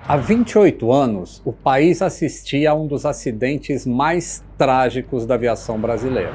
Há 28 anos, o país assistia a um dos acidentes mais trágicos da aviação brasileira.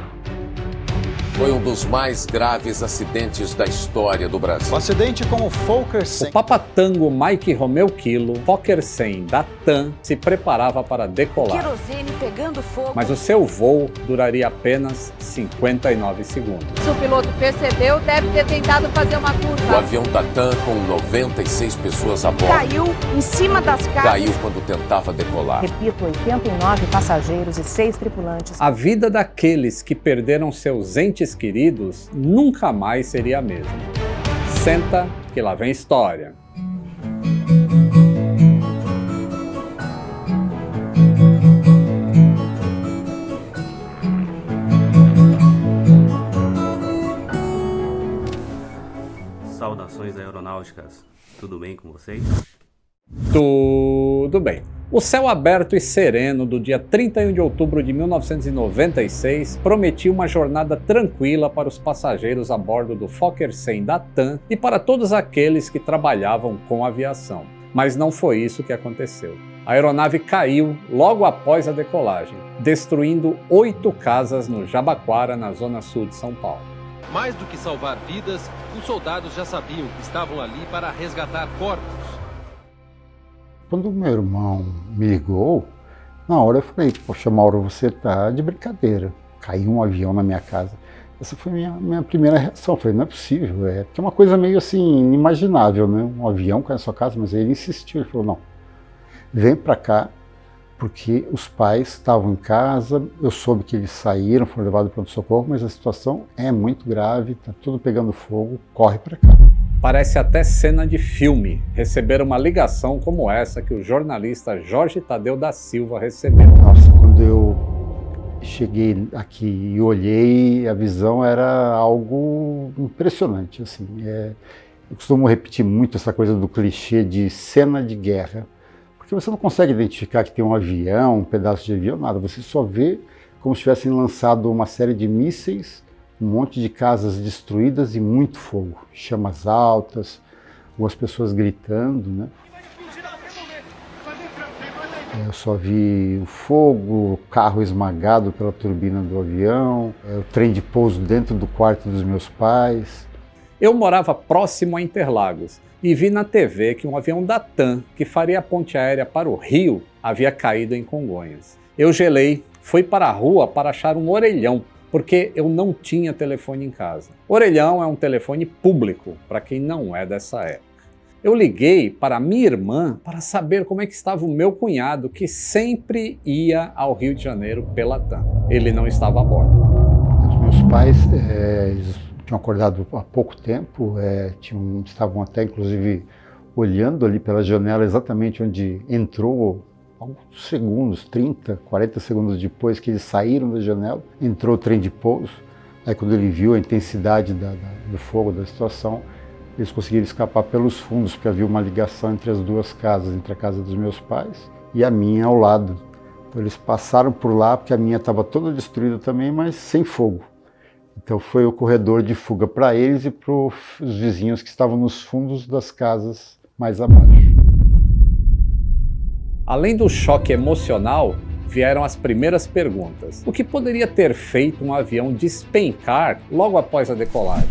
Foi um dos mais graves acidentes da história do Brasil. O acidente com o Fokker 100. O Papatango Mike Romeo Kilo, Fokker 100 da TAM, se preparava para decolar. Querosene pegando fogo. Mas o seu voo duraria apenas 59 segundos. Se o piloto percebeu, deve ter tentado fazer uma curva. O avião da TAM, com 96 pessoas a bordo, Caiu em cima das casas. caiu quando tentava decolar. Repito, 89 passageiros e 6 tripulantes. A vida daqueles que perderam seus entes queridos nunca mais seria a mesma. Senta que lá vem história. Saudações aeronáuticas, tudo bem com vocês? Tudo bem. O céu aberto e sereno do dia 31 de outubro de 1996 prometia uma jornada tranquila para os passageiros a bordo do Fokker 100 da TAM e para todos aqueles que trabalhavam com aviação. Mas não foi isso que aconteceu. A aeronave caiu logo após a decolagem, destruindo 8 casas no Jabaquara, na zona sul de São Paulo. Mais do que salvar vidas, os soldados já sabiam que estavam ali para resgatar corpos. Quando o meu irmão me ligou, na hora eu falei, poxa Mauro, você tá de brincadeira, caiu um avião na minha casa. Essa foi minha primeira reação, eu falei, não é possível, porque é uma coisa meio assim, inimaginável, né? Um avião cai na sua casa, mas ele insistiu, ele falou, não, vem pra cá, porque os pais estavam em casa, eu soube que eles saíram, foram levados para pronto-socorro, mas a situação é muito grave, tá tudo pegando fogo, corre pra cá. Parece até cena de filme receber uma ligação como essa que o jornalista Jorge Tadeu da Silva recebeu. Nossa, quando eu cheguei aqui e olhei, a visão era algo impressionante, assim. Eu costumo repetir muito essa coisa do clichê de cena de guerra, porque você não consegue identificar que tem um avião, um pedaço de avião, nada. Você só vê como se tivessem lançado uma série de mísseis, um monte de casas destruídas e muito fogo, chamas altas, algumas pessoas gritando, né? Eu só vi o fogo, o carro esmagado pela turbina do avião, o trem de pouso dentro do quarto dos meus pais. Eu morava próximo a Interlagos e vi na TV que um avião da TAM, que faria a ponte aérea para o Rio, havia caído em Congonhas. Eu gelei, fui para a rua para achar um orelhão, porque eu não tinha telefone em casa. Orelhão é um telefone público, para quem não é dessa época. Eu liguei para minha irmã para saber como é que estava o meu cunhado, que sempre ia ao Rio de Janeiro pela TAM. Ele não estava a bordo. Os meus pais eles tinham acordado há pouco tempo, estavam até inclusive olhando ali pela janela exatamente onde entrou, alguns segundos, 30, 40 segundos depois que eles saíram da janela, entrou o trem de pouso. Aí quando ele viu a intensidade do fogo, da situação, eles conseguiram escapar pelos fundos, porque havia uma ligação entre as duas casas, entre a casa dos meus pais e a minha ao lado. Então eles passaram por lá, porque a minha estava toda destruída também, mas sem fogo. Então foi o corredor de fuga para eles e para os vizinhos que estavam nos fundos das casas mais abaixo. Além do choque emocional, vieram as primeiras perguntas. O que poderia ter feito um avião despencar logo após a decolagem?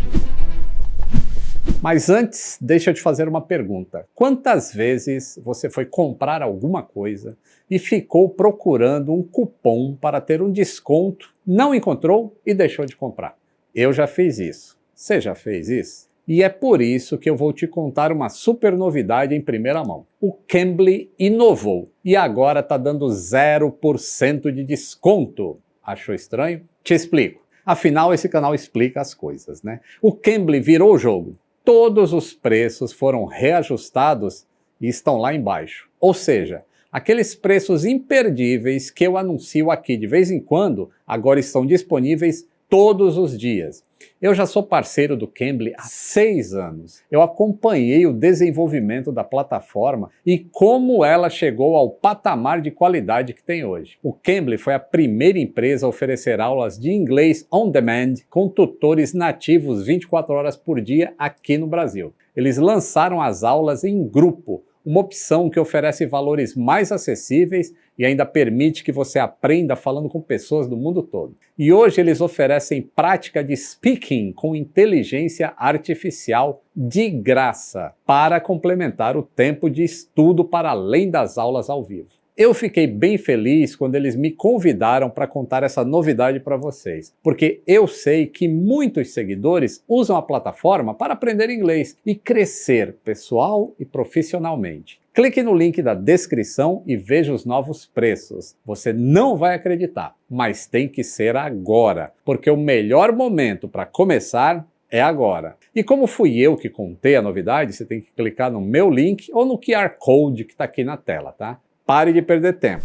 Mas antes, deixa eu te fazer uma pergunta. Quantas vezes você foi comprar alguma coisa e ficou procurando um cupom para ter um desconto, não encontrou e deixou de comprar? Eu já fiz isso. Você já fez isso? E é por isso que eu vou te contar uma super novidade em primeira mão. O Cambly inovou e agora está dando 0% de desconto. Achou estranho? Te explico. Afinal, esse canal explica as coisas, né? O Cambly virou o jogo. Todos os preços foram reajustados e estão lá embaixo. Ou seja, aqueles preços imperdíveis que eu anuncio aqui de vez em quando, agora estão disponíveis todos os dias. Eu já sou parceiro do Cambly há 6 anos. Eu acompanhei o desenvolvimento da plataforma e como ela chegou ao patamar de qualidade que tem hoje. O Cambly foi a primeira empresa a oferecer aulas de inglês on demand com tutores nativos 24 horas por dia aqui no Brasil. Eles lançaram as aulas em grupo, uma opção que oferece valores mais acessíveis e ainda permite que você aprenda falando com pessoas do mundo todo. E hoje eles oferecem prática de speaking com inteligência artificial de graça para complementar o tempo de estudo para além das aulas ao vivo. Eu fiquei bem feliz quando eles me convidaram para contar essa novidade para vocês, porque eu sei que muitos seguidores usam a plataforma para aprender inglês e crescer pessoal e profissionalmente. Clique no link da descrição e veja os novos preços. Você não vai acreditar, mas tem que ser agora, porque o melhor momento para começar é agora. E como fui eu que contei a novidade, você tem que clicar no meu link ou no QR Code que está aqui na tela, tá? Pare de perder tempo.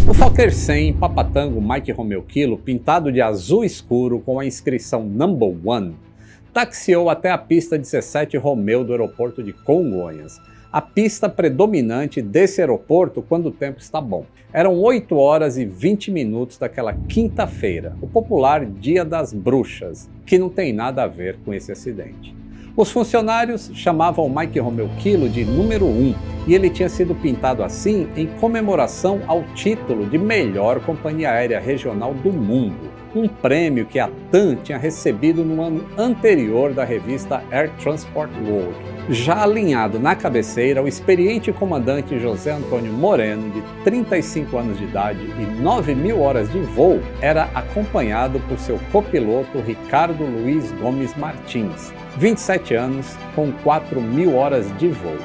O Fokker 100 Papatango Mike Romeo Kilo, pintado de azul escuro com a inscrição Number 1, taxiou até a pista 17 Romeo do aeroporto de Congonhas, a pista predominante desse aeroporto quando o tempo está bom. Eram 8 horas e 20 minutos daquela quinta-feira, o popular Dia das Bruxas, que não tem nada a ver com esse acidente. Os funcionários chamavam o Mike Romeo Kilo de número 1 e ele tinha sido pintado assim em comemoração ao título de melhor companhia aérea regional do mundo, um prêmio que a TAM tinha recebido no ano anterior da revista Air Transport World. Já alinhado na cabeceira, o experiente comandante José Antônio Moreno, de 35 anos de idade e 9.000 horas de voo, era acompanhado por seu copiloto Ricardo Luiz Gomes Martins, 27 anos, com 4.000 horas de voo.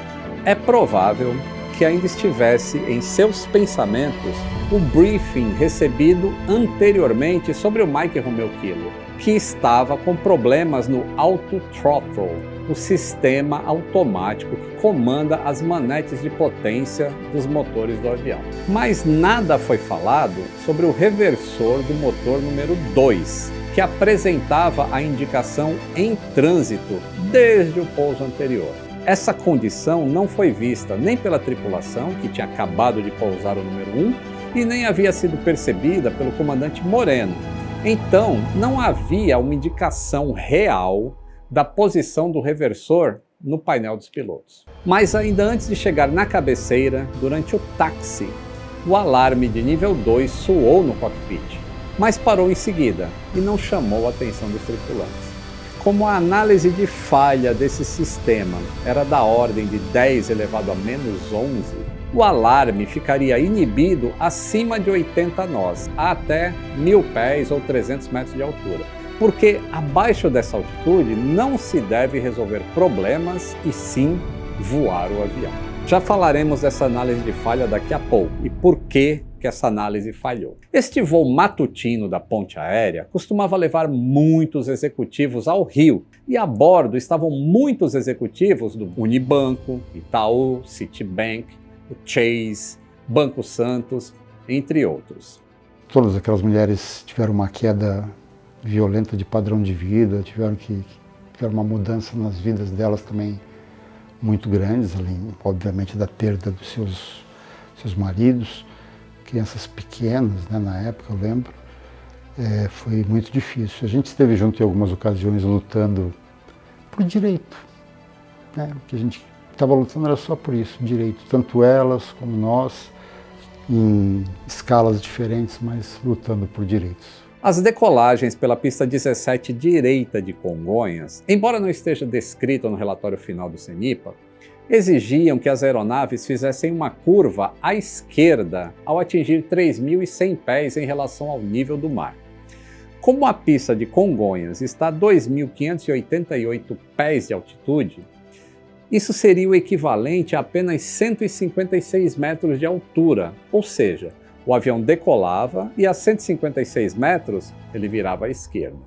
É provável que ainda estivesse em seus pensamentos o briefing recebido anteriormente sobre o Mike Romeo Kilo, que estava com problemas no Auto Throttle, o sistema automático que comanda as manetes de potência dos motores do avião. Mas nada foi falado sobre o reversor do motor número 2, que apresentava a indicação em trânsito desde o pouso anterior. Essa condição não foi vista nem pela tripulação, que tinha acabado de pousar o número 1, e nem havia sido percebida pelo comandante Moreno. Então, não havia uma indicação real da posição do reversor no painel dos pilotos. Mas ainda antes de chegar na cabeceira, durante o táxi, o alarme de nível 2 soou no cockpit, mas parou em seguida e não chamou a atenção dos tripulantes. Como a análise de falha desse sistema era da ordem de 10 elevado a menos 11, o alarme ficaria inibido acima de 80 nós, até 1.000 pés ou 300 metros de altura, porque abaixo dessa altitude não se deve resolver problemas e sim voar o avião. Já falaremos dessa análise de falha daqui a pouco e por que essa análise falhou. Este voo matutino da ponte aérea costumava levar muitos executivos ao Rio e a bordo estavam muitos executivos do Unibanco, Itaú, Citibank, o Chase, Banco Santos, entre outros. Todas aquelas mulheres tiveram uma queda violenta de padrão de vida, tiveram uma mudança nas vidas delas também muito grandes, além, obviamente, da perda dos seus maridos, crianças pequenas, né, na época, eu lembro. Foi muito difícil. A gente esteve junto em algumas ocasiões lutando por direito, né? O que a gente estava lutando era só por isso, direito. Tanto elas como nós, em escalas diferentes, mas lutando por direitos. As decolagens pela pista 17 direita de Congonhas, embora não esteja descrito no relatório final do CENIPA, exigiam que as aeronaves fizessem uma curva à esquerda ao atingir 3.100 pés em relação ao nível do mar. Como a pista de Congonhas está a 2.588 pés de altitude, isso seria o equivalente a apenas 156 metros de altura, ou seja, o avião decolava e a 156 metros ele virava à esquerda.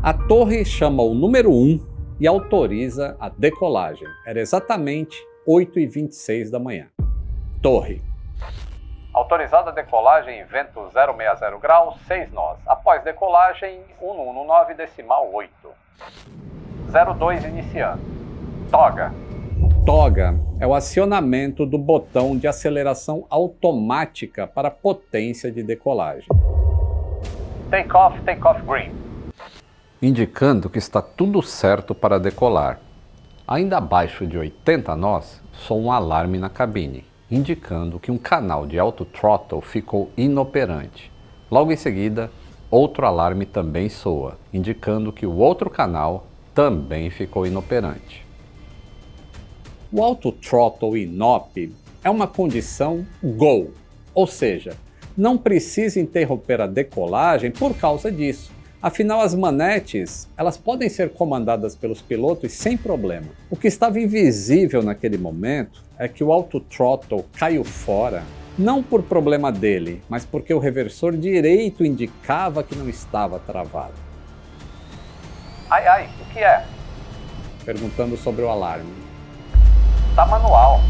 A torre chama o número 1 e autoriza a decolagem. Era exatamente 8h26 da manhã. Torre. Autorizada a decolagem em vento 060 graus, 6 nós. Após decolagem, 1119 decimal 8. 02 iniciando. Toga. Toga é o acionamento do botão de aceleração automática para potência de decolagem. Take off green. Indicando que está tudo certo para decolar. Ainda abaixo de 80 nós, soa um alarme na cabine, indicando que um canal de auto-throttle ficou inoperante. Logo em seguida, outro alarme também soa, indicando que o outro canal também ficou inoperante. O auto-throttle inop é uma condição GO, ou seja, não precisa interromper a decolagem por causa disso. Afinal, as manetes, elas podem ser comandadas pelos pilotos sem problema. O que estava invisível naquele momento é que o auto-throttle caiu fora, não por problema dele, mas porque o reversor direito indicava que não estava travado. Ai, o que é? Perguntando sobre o alarme. Tá manual.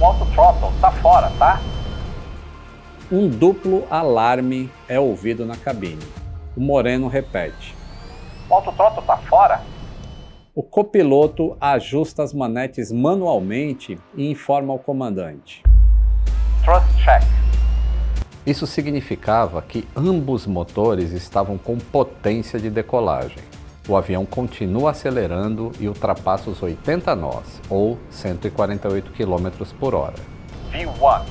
O auto-throttle tá fora, tá? Um duplo alarme é ouvido na cabine. O Moreno repete. O auto-throttle tá fora? O copiloto ajusta as manetes manualmente e informa ao comandante. Thrust check. Isso significava que ambos motores estavam com potência de decolagem. O avião continua acelerando e ultrapassa os 80 nós, ou 148 km por hora. V1.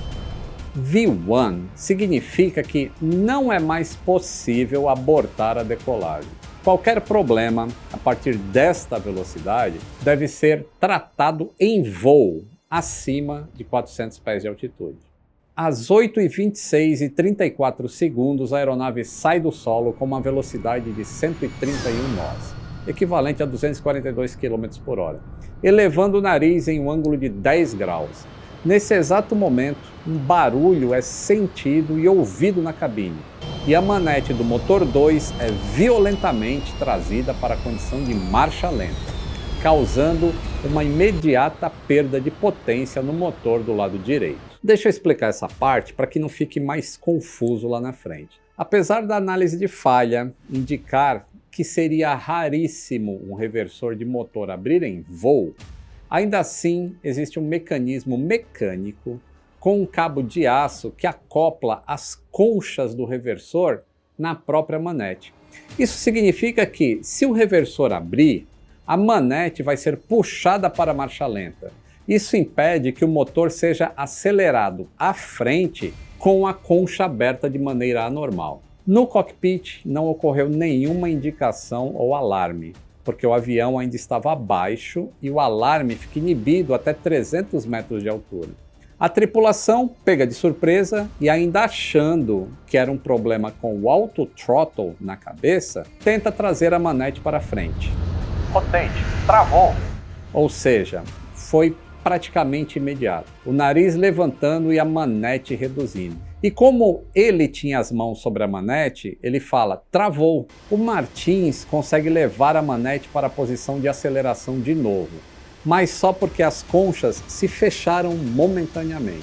V1 significa que não é mais possível abortar a decolagem. Qualquer problema a partir desta velocidade deve ser tratado em voo acima de 400 pés de altitude. Às 8h26 e 34 segundos, a aeronave sai do solo com uma velocidade de 131 nós, equivalente a 242 km por hora, elevando o nariz em um ângulo de 10 graus. Nesse exato momento, um barulho é sentido e ouvido na cabine, e a manete do motor 2 é violentamente trazida para a condição de marcha lenta, causando uma imediata perda de potência no motor do lado direito. Deixa eu explicar essa parte para que não fique mais confuso lá na frente. Apesar da análise de falha indicar que seria raríssimo um reversor de motor abrir em voo, ainda assim existe um mecanismo mecânico com um cabo de aço que acopla as conchas do reversor na própria manete. Isso significa que, se o reversor abrir, a manete vai ser puxada para a marcha lenta. Isso impede que o motor seja acelerado à frente com a concha aberta de maneira anormal. No cockpit não ocorreu nenhuma indicação ou alarme, porque o avião ainda estava abaixo e o alarme fica inibido até 300 metros de altura. A tripulação, pega de surpresa e ainda achando que era um problema com o auto-throttle na cabeça, tenta trazer a manete para frente. Rotate, travou. Ou seja, foi praticamente imediato. O nariz levantando e a manete reduzindo. E como ele tinha as mãos sobre a manete, ele fala, travou. O Martins consegue levar a manete para a posição de aceleração de novo, mas só porque as conchas se fecharam momentaneamente.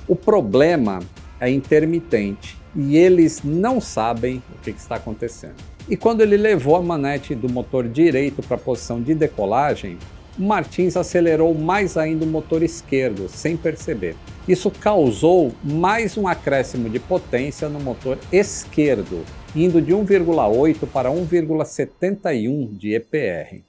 O problema é intermitente e eles não sabem o que está acontecendo. E quando ele levou a manete do motor direito para a posição de decolagem, Martins acelerou mais ainda o motor esquerdo, sem perceber. Isso causou mais um acréscimo de potência no motor esquerdo, indo de 1,8 para 1,71 de EPR.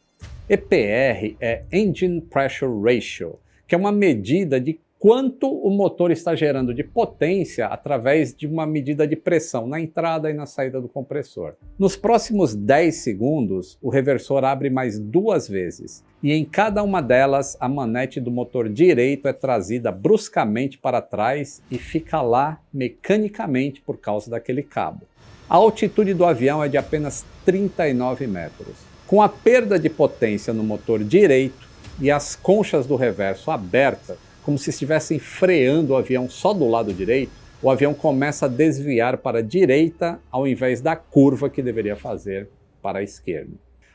EPR é Engine Pressure Ratio, que é uma medida de quanto o motor está gerando de potência através de uma medida de pressão na entrada e na saída do compressor. Nos próximos 10 segundos, o reversor abre mais 2 vezes, e em cada uma delas, a manete do motor direito é trazida bruscamente para trás e fica lá mecanicamente por causa daquele cabo. A altitude do avião é de apenas 39 metros. Com a perda de potência no motor direito e as conchas do reverso abertas, como se estivessem freando o avião só do lado direito, o avião começa a desviar para a direita ao invés da curva que deveria fazer para a esquerda.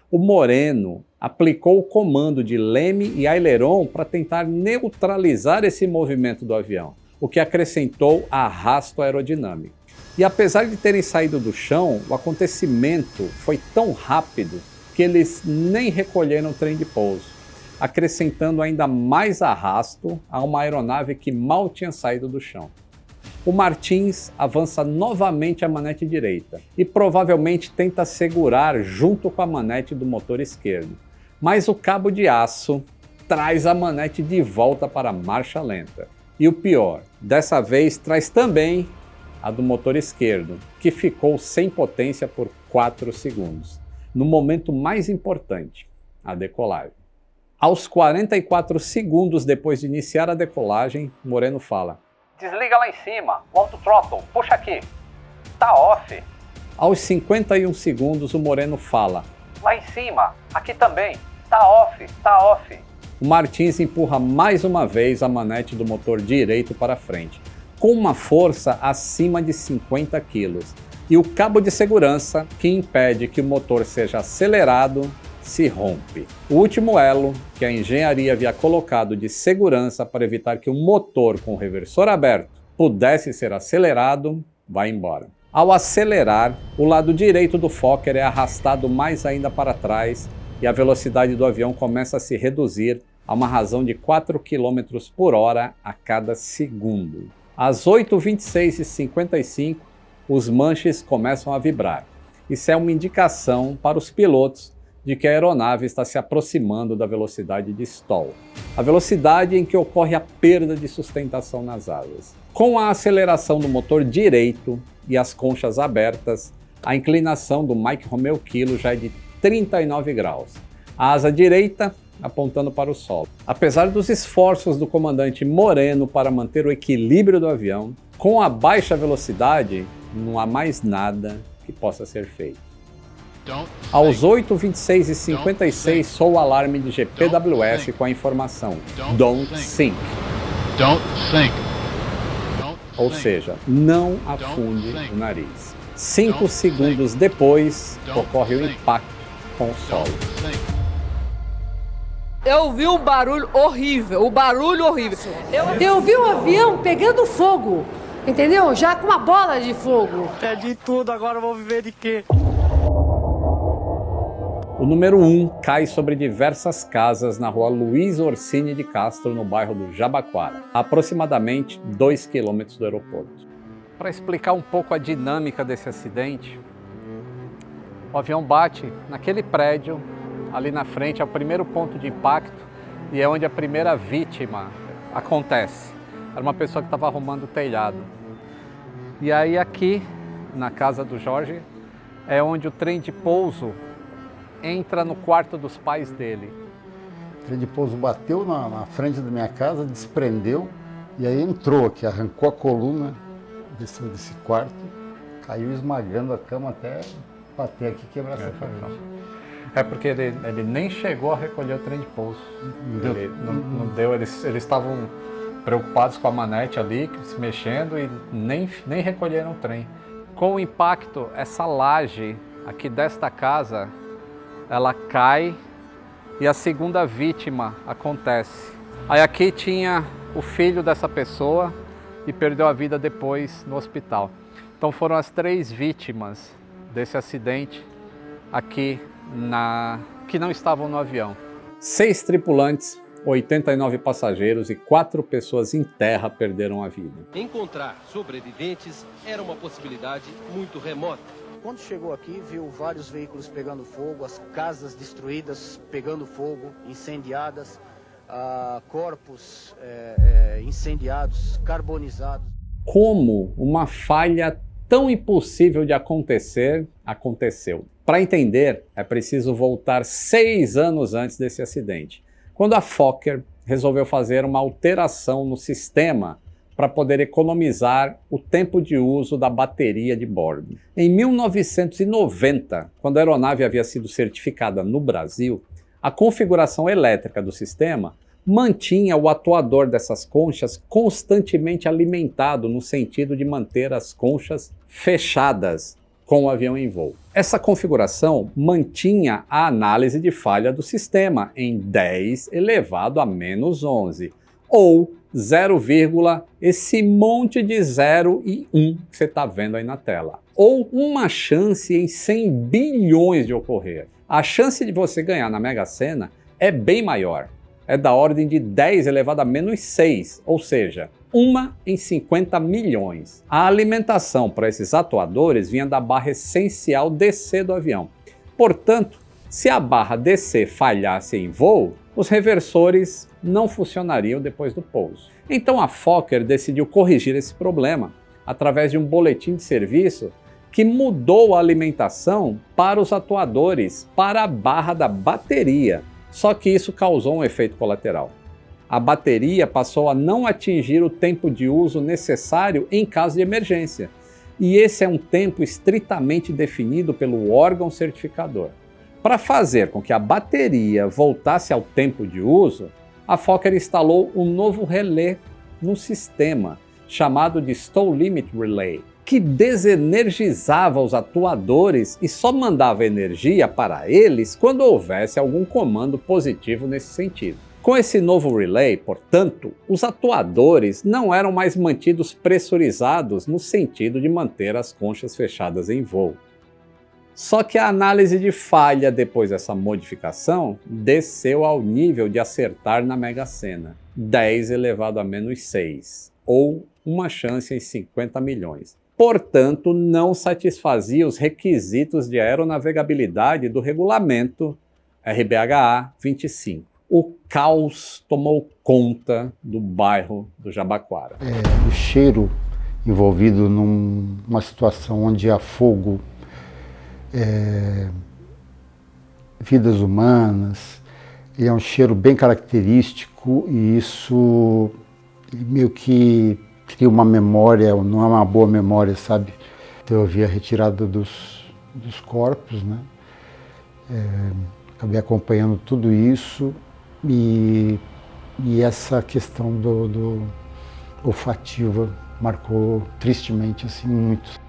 O Moreno aplicou o comando de leme e aileron para tentar neutralizar esse movimento do avião, o que acrescentou arrasto aerodinâmico. E apesar de terem saído do chão, o acontecimento foi tão rápido que eles nem recolheram o trem de pouso, acrescentando ainda mais arrasto a uma aeronave que mal tinha saído do chão. O Martins avança novamente a manete direita e provavelmente tenta segurar junto com a manete do motor esquerdo, Mas o cabo de aço traz a manete de volta para a marcha lenta. E o pior, dessa vez traz também a do motor esquerdo, que ficou sem potência por 4 segundos, no momento mais importante, a decolagem. Aos 44 segundos depois de iniciar a decolagem, Moreno fala: Desliga lá em cima, o auto throttle, puxa aqui. Tá off. Aos 51 segundos, o Moreno fala: Lá em cima, aqui também. Tá off, tá off. O Martins empurra mais uma vez a manete do motor direito para frente, com uma força acima de 50 kg, e o cabo de segurança, que impede que o motor seja acelerado, se rompe. O último elo que a engenharia havia colocado de segurança para evitar que o motor com o reversor aberto pudesse ser acelerado, vai embora. Ao acelerar, o lado direito do Fokker é arrastado mais ainda para trás e a velocidade do avião começa a se reduzir a uma razão de 4 km por hora a cada segundo. Às 8h26h55, os manches começam a vibrar. Isso é uma indicação para os pilotos de que a aeronave está se aproximando da velocidade de stall, a velocidade em que ocorre a perda de sustentação nas asas. Com a aceleração do motor direito e as conchas abertas, a inclinação do Mike Romeo Kilo já é de 39 graus. A asa direita apontando para o solo. Apesar dos esforços do comandante Moreno para manter o equilíbrio do avião, com a baixa velocidade, não há mais nada que possa ser feito. Aos 8h26h56 soa o alarme de GPWS com a informação Don't sink. Ou seja, não afunde o nariz. 5 segundos depois, ocorre o impacto com o solo. Eu vi um barulho horrível, Eu vi um avião pegando fogo, entendeu? Já com uma bola de fogo. É de tudo, agora eu vou viver de quê? O número 1 cai sobre diversas casas na rua Luiz Orsini de Castro, no bairro do Jabaquara, a aproximadamente 2 km do aeroporto. Para explicar um pouco a dinâmica desse acidente, o avião bate naquele prédio, ali na frente, é o primeiro ponto de impacto e é onde a primeira vítima acontece. Era uma pessoa que estava arrumando o telhado. E aí aqui, na casa do Jorge, é onde o trem de pouso entra no quarto dos pais dele. O trem de pouso bateu na frente da minha casa, desprendeu e aí entrou aqui, arrancou a coluna desse quarto, caiu esmagando a cama até bater aqui e quebrar essa parede. É porque ele nem chegou a recolher o trem de pouso. Não deu, eles estavam preocupados com a manete ali, se mexendo e nem recolheram o trem. Com o impacto, essa laje aqui desta casa, ela cai e a segunda vítima acontece. Aí aqui tinha o filho dessa pessoa e perdeu a vida depois no hospital. Então foram as 3 vítimas desse acidente aqui que não estavam no avião. 6 tripulantes, 89 passageiros e 4 pessoas em terra perderam a vida. Encontrar sobreviventes era uma possibilidade muito remota. Quando chegou aqui, viu vários veículos pegando fogo, as casas destruídas, pegando fogo, incendiadas, corpos incendiados, carbonizados. Como uma falha tão impossível de acontecer, aconteceu? Para entender, é preciso voltar 6 anos antes desse acidente, quando a Fokker resolveu fazer uma alteração no sistema para poder economizar o tempo de uso da bateria de bordo. Em 1990, quando a aeronave havia sido certificada no Brasil, a configuração elétrica do sistema mantinha o atuador dessas conchas constantemente alimentado no sentido de manter as conchas fechadas com o avião em voo. Essa configuração mantinha a análise de falha do sistema em 10 elevado a menos 11, ou 0, esse monte de 0 e 1 que você está vendo aí na tela. Ou uma chance em 100 bilhões de ocorrer. A chance de você ganhar na Mega Sena é bem maior. É da ordem de 10 elevado a menos 6, ou seja, 1 em 50 milhões. A alimentação para esses atuadores vinha da barra essencial DC do avião. Portanto, Se a barra DC falhasse em voo, os reversores não funcionariam depois do pouso. Então a Fokker decidiu corrigir esse problema através de um boletim de serviço que mudou a alimentação para os atuadores, para a barra da bateria. Só que isso causou um efeito colateral. A bateria passou a não atingir o tempo de uso necessário em caso de emergência. E esse é um tempo estritamente definido pelo órgão certificador. Para fazer com que a bateria voltasse ao tempo de uso, a Fokker instalou um novo relé no sistema, chamado de Stall Limit Relay, que desenergizava os atuadores e só mandava energia para eles quando houvesse algum comando positivo nesse sentido. Com esse novo relay, portanto, os atuadores não eram mais mantidos pressurizados no sentido de manter as conchas fechadas em voo. Só que a análise de falha depois dessa modificação desceu ao nível de acertar na Mega Sena, 10 elevado a menos 6, ou uma chance em 50 milhões. Portanto, não satisfazia os requisitos de aeronavegabilidade do regulamento RBHA 25. O caos tomou conta do bairro do Jabaquara. O cheiro envolvido numa situação onde há fogo, vidas humanas, ele é um cheiro bem característico e isso meio que cria uma memória, não é uma boa memória, sabe? Então eu vi a retirada dos corpos, né? Acabei acompanhando tudo isso e essa questão do olfativa marcou tristemente assim muito.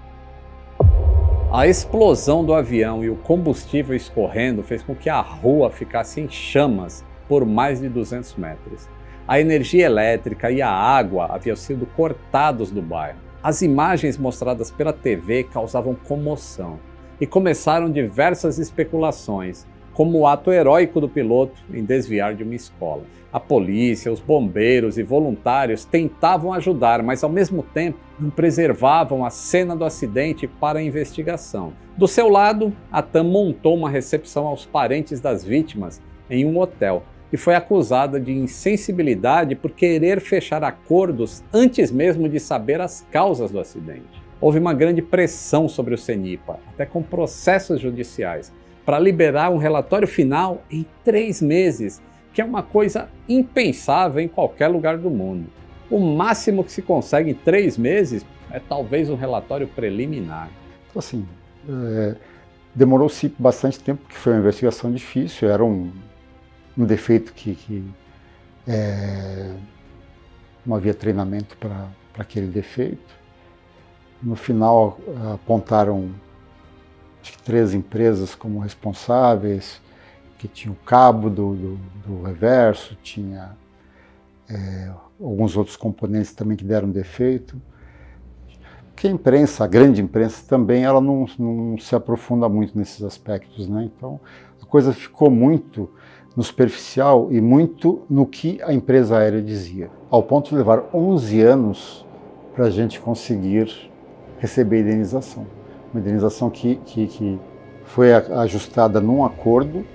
A explosão do avião e o combustível escorrendo fez com que a rua ficasse em chamas por mais de 200 metros. A energia elétrica e a água haviam sido cortados do bairro. As imagens mostradas pela TV causavam comoção e começaram diversas especulações, como o ato heróico do piloto em desviar de uma escola. A polícia, os bombeiros e voluntários tentavam ajudar, mas ao mesmo tempo não preservavam a cena do acidente para a investigação. Do seu lado, a TAM montou uma recepção aos parentes das vítimas em um hotel e foi acusada de insensibilidade por querer fechar acordos antes mesmo de saber as causas do acidente. Houve uma grande pressão sobre o CENIPA, até com processos judiciais, para liberar um relatório final em 3 meses, que é uma coisa impensável em qualquer lugar do mundo. O máximo que se consegue em 3 meses é talvez um relatório preliminar. Então assim, demorou-se bastante tempo, porque foi uma investigação difícil, era um defeito que não havia treinamento para aquele defeito. No final apontaram acho que 3 empresas como responsáveis, que tinha o cabo do reverso, tinha alguns outros componentes também que deram defeito. Porque a imprensa, a grande imprensa também, ela não se aprofunda muito nesses aspectos, né? Então a coisa ficou muito no superficial e muito no que a empresa aérea dizia, ao ponto de levar 11 anos para a gente conseguir receber a indenização. Uma indenização que foi ajustada num acordo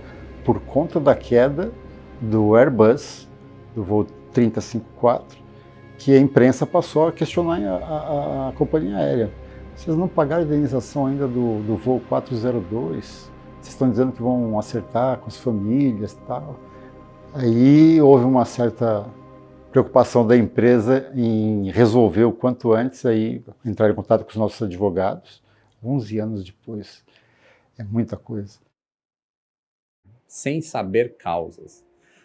por conta da queda do Airbus, do voo 3054, que a imprensa passou a questionar a companhia aérea. Vocês não pagaram a indenização ainda do voo 402? Vocês estão dizendo que vão acertar com as famílias e tal. Aí houve uma certa preocupação da empresa em resolver o quanto antes, aí entrar em contato com os nossos advogados. 11 anos depois, é muita coisa. Sem saber causas.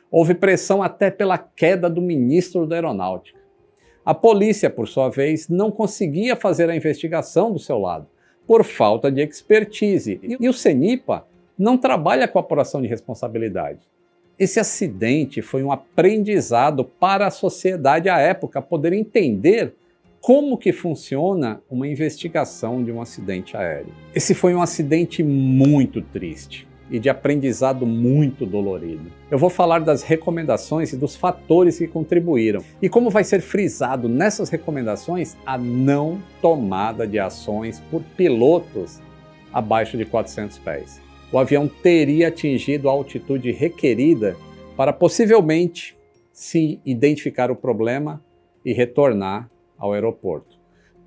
Houve pressão até pela queda do ministro da Aeronáutica. A polícia, por sua vez, não conseguia fazer a investigação do seu lado, por falta de expertise. E o CENIPA não trabalha com apuração de responsabilidade. Esse acidente foi um aprendizado para a sociedade à época poder entender como que funciona uma investigação de um acidente aéreo. Esse foi um acidente muito triste e de aprendizado muito dolorido. Eu vou falar das recomendações e dos fatores que contribuíram e como vai ser frisado nessas recomendações a não tomada de ações por pilotos abaixo de 400 pés. o avião teria atingido a altitude requerida para possivelmente se identificar o problema e retornar ao aeroporto.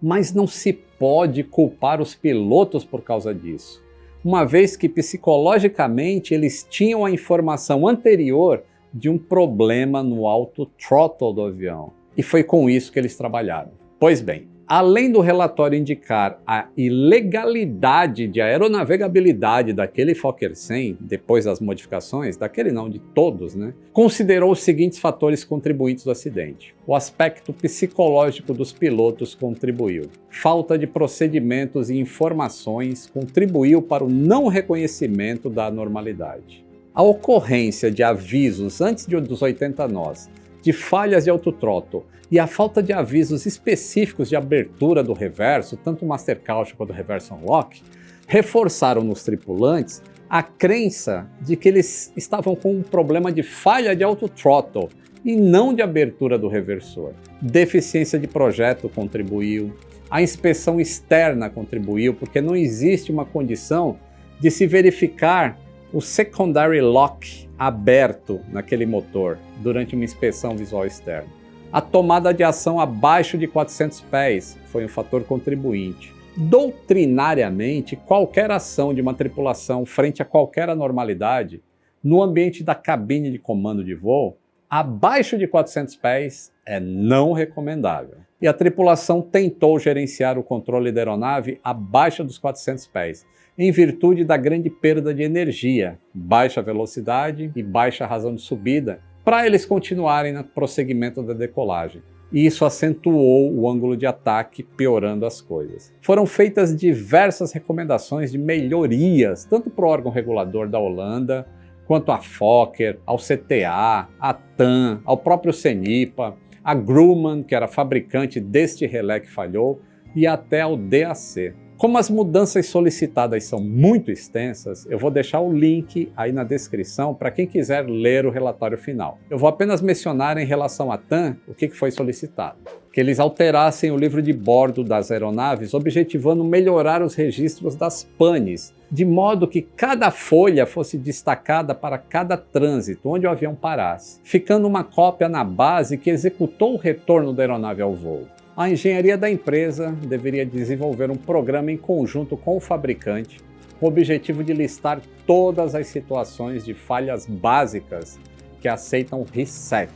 Mas não se pode culpar os pilotos por causa disso, uma vez que psicologicamente eles tinham a informação anterior de um problema no auto-throttle do avião. E foi com isso que eles trabalharam. Pois bem, além do relatório indicar a ilegalidade de aeronavegabilidade daquele Fokker 100, depois das modificações, daquele não, de todos, considerou os seguintes fatores contribuintes do acidente. O aspecto psicológico dos pilotos contribuiu. Falta de procedimentos e informações contribuiu para o não reconhecimento da anormalidade. A ocorrência de avisos antes dos 80 nós, de falhas de autothrottle e a falta de avisos específicos de abertura do reverso, tanto o Master Caution quanto o Reverse Unlock, reforçaram nos tripulantes a crença de que eles estavam com um problema de falha de autothrottle e não de abertura do reversor. Deficiência de projeto contribuiu, a inspeção externa contribuiu, porque não existe uma condição de se verificar o secondary lock aberto naquele motor durante uma inspeção visual externa. A tomada de ação abaixo de 400 pés foi um fator contribuinte. Doutrinariamente, qualquer ação de uma tripulação frente a qualquer anormalidade, no ambiente da cabine de comando de voo, abaixo de 400 pés é não recomendável. E a tripulação tentou gerenciar o controle da aeronave abaixo dos 400 pés, em virtude da grande perda de energia, baixa velocidade e baixa razão de subida, para eles continuarem no prosseguimento da decolagem. E isso acentuou o ângulo de ataque, piorando as coisas. Foram feitas diversas recomendações de melhorias, tanto para o órgão regulador da Holanda, quanto à Fokker, ao CTA, à TAM, ao próprio CENIPA, a Grumman, que era fabricante deste relé que falhou, e até ao DAC. Como as mudanças solicitadas são muito extensas, eu vou deixar o link aí na descrição para quem quiser ler o relatório final. Eu vou apenas mencionar em relação à TAM o que foi solicitado. Que eles alterassem o livro de bordo das aeronaves, objetivando melhorar os registros das panes, de modo que cada folha fosse destacada para cada trânsito onde o avião parasse, ficando uma cópia na base que executou o retorno da aeronave ao voo. A engenharia da empresa deveria desenvolver um programa em conjunto com o fabricante, com o objetivo de listar todas as situações de falhas básicas que aceitam reset,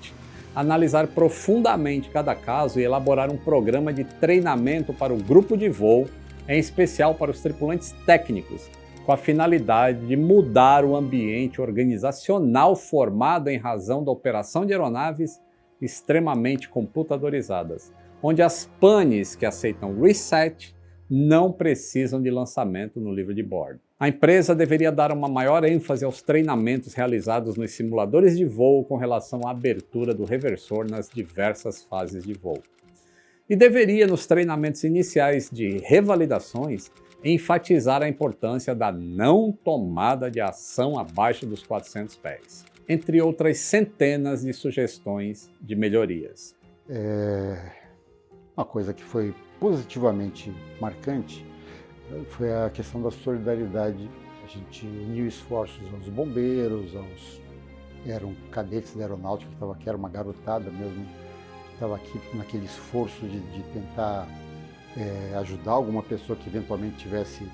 analisar profundamente cada caso e elaborar um programa de treinamento para o grupo de voo, em especial para os tripulantes técnicos, com a finalidade de mudar o ambiente organizacional formado em razão da operação de aeronaves extremamente computadorizadas, onde as panes que aceitam reset não precisam de lançamento no livro de bordo. A empresa deveria dar uma maior ênfase aos treinamentos realizados nos simuladores de voo com relação à abertura do reversor nas diversas fases de voo. E deveria, nos treinamentos iniciais de revalidações, enfatizar a importância da não tomada de ação abaixo dos 400 pés, entre outras centenas de sugestões de melhorias. Uma coisa que foi positivamente marcante foi a questão da solidariedade. A gente uniu esforços aos bombeiros, eram cadetes da aeronáutica que estavam aqui, era uma garotada mesmo, que estava aqui naquele esforço de tentar ajudar alguma pessoa que eventualmente estivesse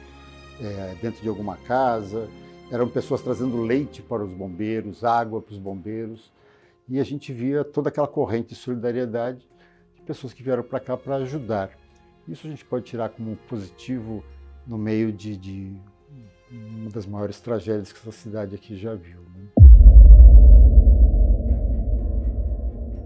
dentro de alguma casa. Eram pessoas trazendo leite para os bombeiros, água para os bombeiros, e a gente via toda aquela corrente de solidariedade, pessoas que vieram para cá para ajudar. Isso a gente pode tirar como positivo no meio de uma das maiores tragédias que essa cidade aqui já viu.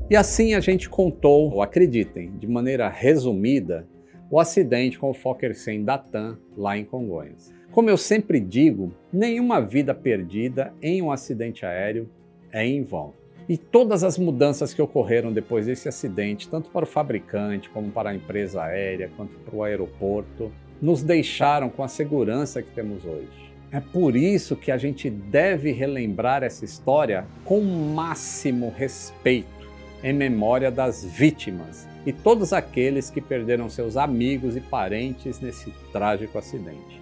E assim a gente contou, ou acreditem, de maneira resumida, o acidente com o Fokker 100 da TAM lá em Congonhas. Como eu sempre digo, nenhuma vida perdida em um acidente aéreo é em vão. E todas as mudanças que ocorreram depois desse acidente, tanto para o fabricante, como para a empresa aérea, quanto para o aeroporto, nos deixaram com a segurança que temos hoje. É por isso que a gente deve relembrar essa história com o máximo respeito, em memória das vítimas e todos aqueles que perderam seus amigos e parentes nesse trágico acidente.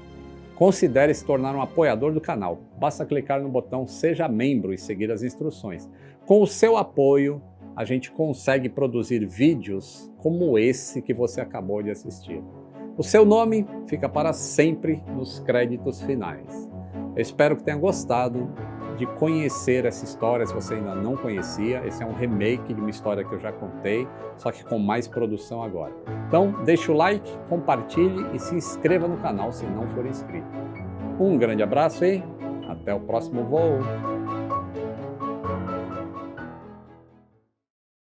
considere se tornar um apoiador do canal. Basta clicar no botão Seja Membro e seguir as instruções. Com o seu apoio, a gente consegue produzir vídeos como esse que você acabou de assistir. O seu nome fica para sempre nos créditos finais. Eu espero que tenha gostado de conhecer essa história, se você ainda não conhecia. Esse é um remake de uma história que eu já contei, só que com mais produção agora. Então, deixa o like, compartilhe e se inscreva no canal se não for inscrito. Um grande abraço e até o próximo voo!